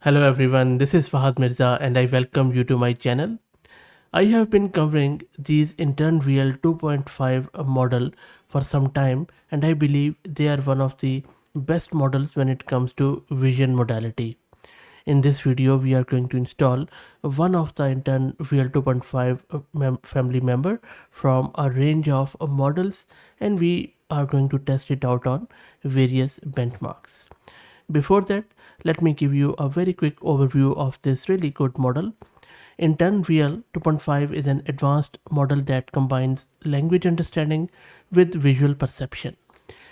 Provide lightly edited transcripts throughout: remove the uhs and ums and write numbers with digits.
Hello everyone, this is Fahad Mirza and I welcome you to my channel. I have been covering these InternVL 2.5 model for some time and I believe they are one of the best models when it comes to vision modality. In this video, we are going to install one of the InternVL 2.5 family member from a range of models and we are going to test it out on various benchmarks. Before that, let me give you a very quick overview of this really good model. InternVL 2.5 is an advanced model that combines language understanding with visual perception.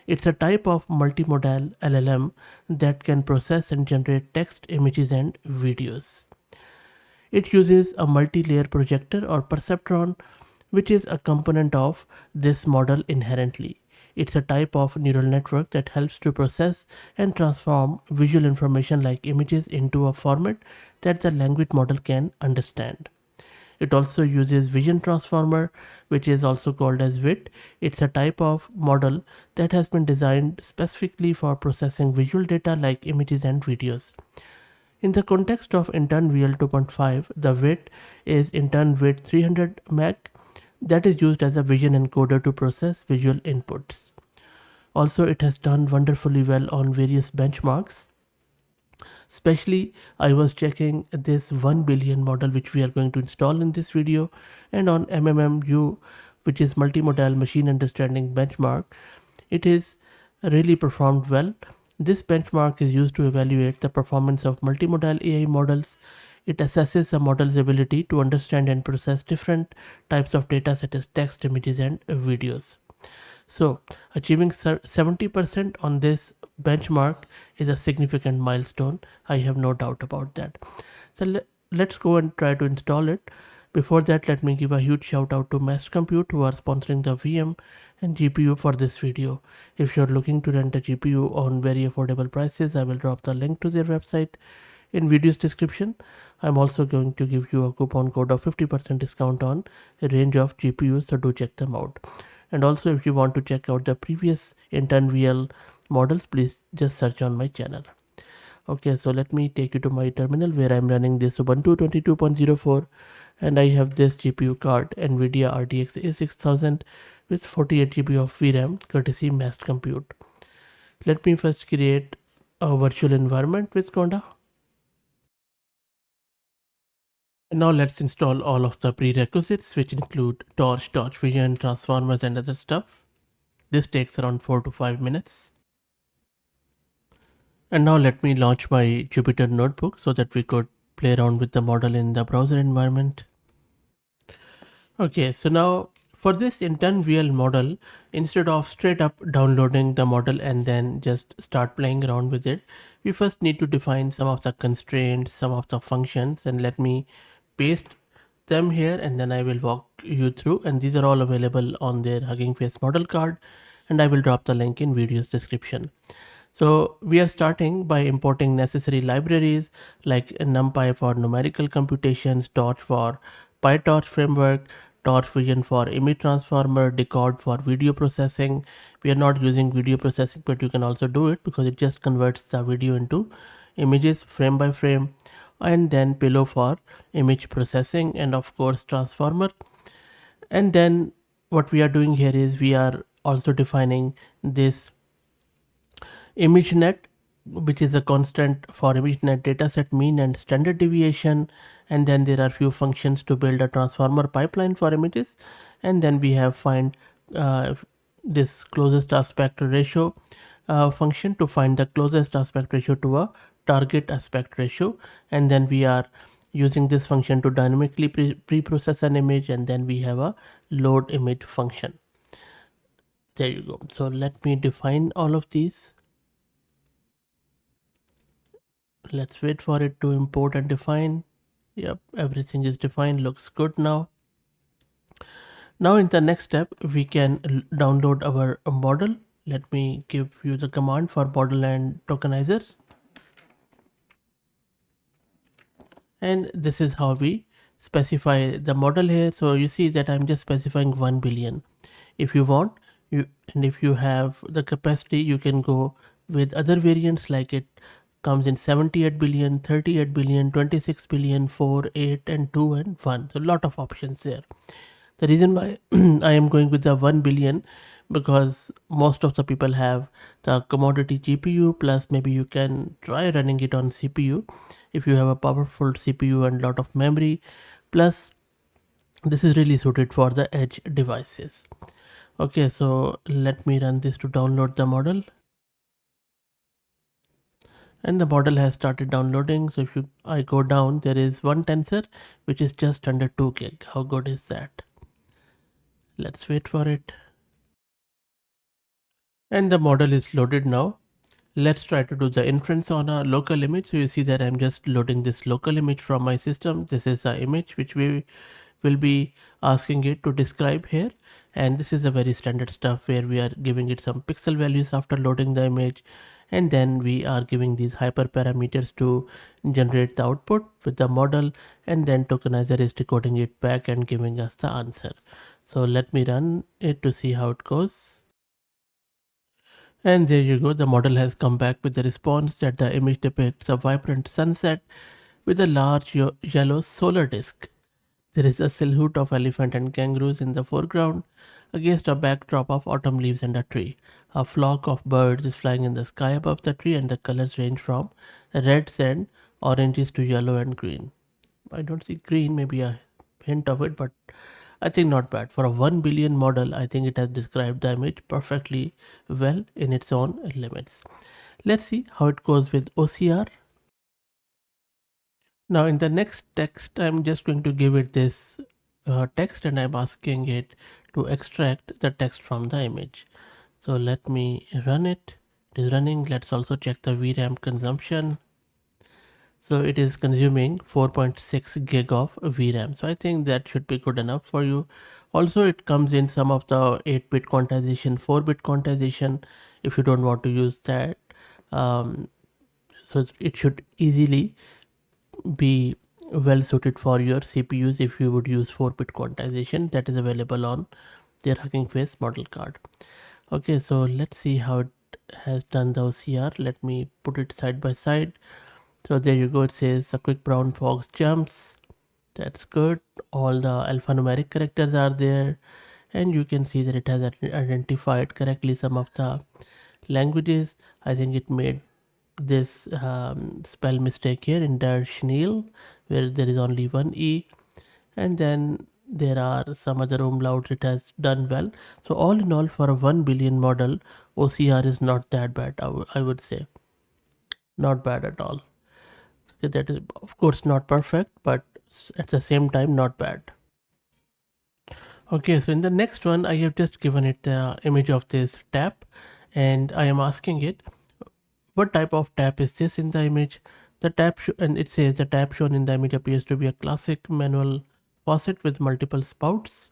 It's a type of multimodal LLM that can process and generate text, images, and videos. It uses a multi-layer projector or perceptron, which is a component of this model inherently. It's a type of neural network that helps to process and transform visual information like images into a format that the language model can understand. It also uses vision transformer, which is also called as VIT. It's a type of model that has been designed specifically for processing visual data like images and videos. In the context of InternVL 2.5, the width is intern width 300 meg that is used as a vision encoder to process visual inputs. Also, it has done wonderfully well on various benchmarks. Especially, I was checking this 1 billion model which we are going to install in this video, and on MMMU, which is multimodal machine understanding benchmark, it is really performed well. This benchmark is used to evaluate the performance of multimodal AI models. It assesses a model's ability to understand and process different types of data such as text, images, and videos. So, achieving 70% on this benchmark is a significant milestone. I have no doubt about that. So, let's go and try to install it. Before that, let me give a huge shout out to Mass Compute who are sponsoring the VM and GPU for this video. If you're looking to rent a GPU on very affordable prices, I will drop the link to their website in video's description. I'm also going to give you a coupon code of 50% discount on a range of GPUs, so do check them out. And also, if you want to check out the previous InternVL models, please just search on my channel. Okay, so let me take you to my terminal where I'm running this Ubuntu 22.04 and I have this GPU card NVIDIA RTX A6000 with 48 GB of VRAM courtesy Massed Compute. Let me first create a virtual environment with Conda. And now let's install all of the prerequisites which include torch, vision, transformers and other stuff. This takes around 4 to 5 minutes. And now let me launch my Jupyter notebook so that we could play around with the model in the browser environment. Okay, so now for this InternVL model, instead of straight up downloading the model and then just start playing around with it, we first need to define some of the constraints, some of the functions, and let me paste them here and then I will walk you through, and these are all available on their Hugging Face model card and I will drop the link in video's description. So we are starting by importing necessary libraries like NumPy for numerical computations, Torch for PyTorch framework, Torch Vision for image transformer, Decode for video processing. We are not using video processing, but you can also do it because it just converts the video into images frame by frame, and then Pillow for image processing, and of course transformer. And then what we are doing here is we are also defining this ImageNet, which is a constant for ImageNet dataset mean and standard deviation, and then there are few functions to build a transformer pipeline for images, and then we have find this closest aspect ratio function to find the closest aspect ratio to a target aspect ratio, and then we are using this function to dynamically pre-process an image, and then we have a load image function. There you go. So let me define all of these. Let's wait for it to import and define. Yep, everything is defined, looks good now. Now in the next step, we can download our model. Let me give you the command for model and tokenizer. And this is how we specify the model here. So you see that I'm just specifying 1 billion. If you want, and if you have the capacity, you can go with other variants like it comes in 78 billion, 38 billion, 26 billion, 4, 8, and 2 and 1. So a lot of options there. The reason why I am going with the 1 billion, because most of the people have the commodity GPU, plus maybe you can try running it on CPU if you have a powerful CPU and lot of memory. Plus this is really suited for the edge devices. Okay, so let me run this to download the model, and the model has started downloading. So if you I go down, there is one tensor which is just under 2 gig. How good is that? Let's wait for it. And the model is loaded now. Let's try to do the inference on a local image. So you see that I'm just loading this local image from my system. This is the image which we will be asking it to describe here. And this is a very standard stuff where we are giving it some pixel values after loading the image. And then we are giving these hyperparameters to generate the output with the model. And then tokenizer is decoding it back and giving us the answer. So let me run it to see how it goes. And there you go, the model has come back with the response that the image depicts a vibrant sunset with a large yellow solar disk. There is a silhouette of elephant and kangaroos in the foreground against a backdrop of autumn leaves and a tree. A flock of birds is flying in the sky above the tree, and the colors range from reds and oranges to yellow and green. I don't see green, maybe a hint of it, but I think not bad. For a 1 billion model, I think it has described the image perfectly well in its own limits. Let's see how it goes with OCR. Now in the next text, I'm just going to give it this text, and I'm asking it to extract the text from the image. So let me run it. It is running. Let's also check the VRAM consumption. So it is consuming 4.6 gig of VRAM. So I think that should be good enough for you. Also, it comes in some of the 8-bit quantization, 4-bit quantization if you don't want to use that. So it should easily be well suited for your CPUs if you would use 4-bit quantization. That is available on their Hugging Face model card. Okay, so let's see how it has done the OCR. Let me put it side by side. So there you go, it says a quick brown fox jumps. That's good. All the alphanumeric characters are there, and you can see that it has identified correctly some of the languages. I think it made this spell mistake here in der Schneel, where there is only one E, and then there are some other umlauts it has done well. So all in all, for a 1 billion model, OCR is not that bad, I would say. Not bad at all. Okay, that is of course not perfect, but at the same time not bad. Okay, so in the next one, I have just given it the image of this tap, and I am asking it what type of tap is this in the image. The tap and it says the tap shown in the image appears to be a classic manual faucet with multiple spouts.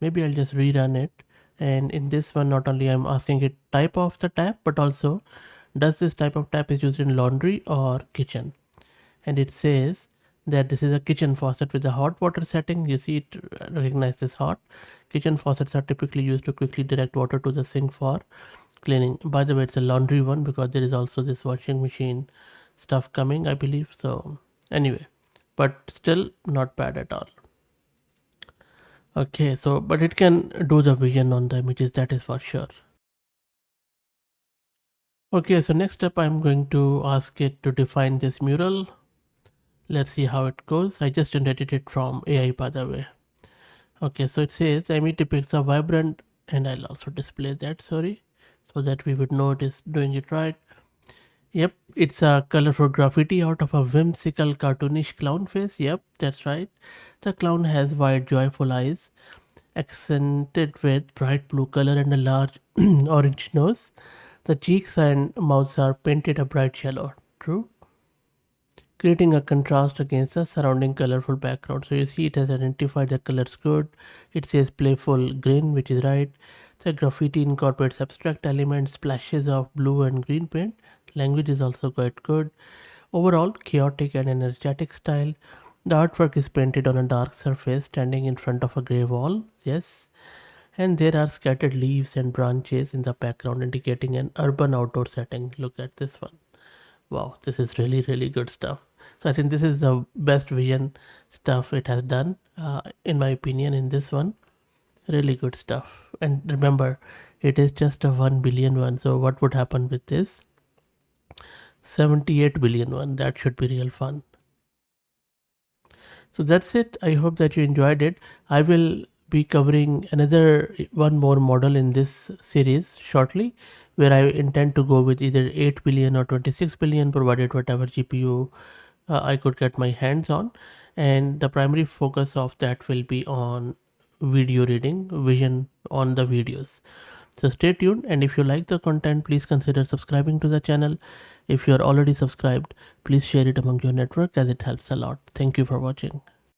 Maybe I'll just rerun it. And in this one, not only I'm asking it type of the tap, but also does this type of tap is used in laundry or kitchen. And it says that this is a kitchen faucet with a hot water setting. You see it recognizes hot. Kitchen faucets are typically used to quickly direct water to the sink for cleaning. By the way, it's a laundry one because there is also this washing machine stuff coming, I believe. So anyway, but still not bad at all. Okay, so but it can do the vision on the images, that is for sure. Okay, so next up I'm going to ask it to define this mural. Let's see how it goes. I just generated it from AI, by the way. Okay, so it says image depicts a vibrant, and I'll also display that, sorry, so that we would know it is doing it right. Yep, it's a colorful graffiti out of a whimsical cartoonish clown face. Yep, that's right. The clown has wide joyful eyes accented with bright blue color and a large orange nose. The cheeks and mouths are painted a bright yellow. True, creating a contrast against the surrounding colorful background. So you see it has identified the colors good. It says playful green, which is right. The graffiti incorporates abstract elements, splashes of blue and green paint. Language is also quite good. Overall, chaotic and energetic style. The artwork is painted on a dark surface standing in front of a grey wall. Yes. And there are scattered leaves and branches in the background indicating an urban outdoor setting. Look at this one. Wow, this is really, really good stuff. So I think this is the best vision stuff it has done, in my opinion, in this one. Really good stuff. And remember, it is just a 1 billion one. So what would happen with this? 78 billion one. That should be real fun. So that's it. I hope that you enjoyed it. I will be covering another one more model in this series shortly, where I intend to go with either 8 billion or 26 billion, provided whatever GPU I could get my hands on. And the primary focus of that will be on video reading, vision on the videos. So stay tuned, and if you like the content, please consider subscribing to the channel. If you are already subscribed, please share it among your network as it helps a lot. Thank you for watching.